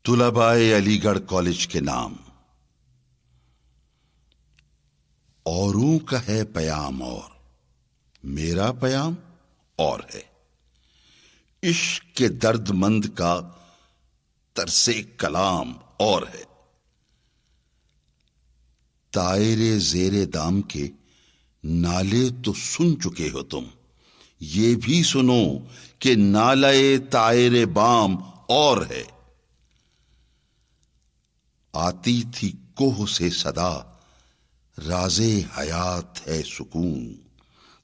طلبائے علی گڑھ کالج کے نام، اوروں کا ہے پیام اور میرا پیام اور ہے، عشق کے درد مند کا طرز کلام اور ہے، طائر زیر دام کے نالے تو سن چکے ہو تم، یہ بھی سنو کہ نالے طائر بام اور ہے، آتی تھی کوہ سے صدا راز حیات ہے سکون،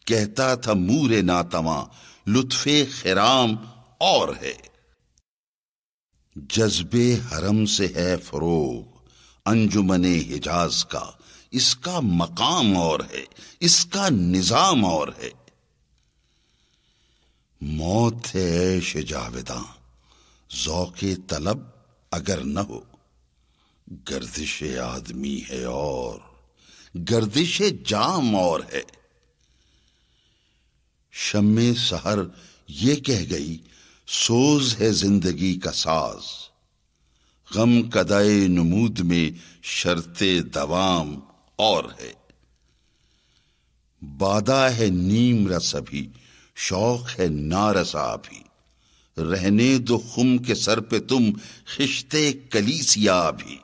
کہتا تھا مور ناتواں لطف خرام اور ہے، جذب حرم سے ہے فروغ انجمن حجاز کا، اس کا مقام اور ہے، اس کا نظام اور ہے، موت ہے عیش جاوداں ذوق طلب اگر نہ ہو، گردش آدمی ہے اور گردش جام اور ہے، شمع سحر یہ کہہ گئی سوز ہے زندگی کا ساز، غم کدائے نمود میں شرط دوام اور ہے، بادہ ہے نیم رس بھی شوق ہے نارسا بھی، رہنے دو خم کے سر پہ تم خشتے کلیسیا بھی،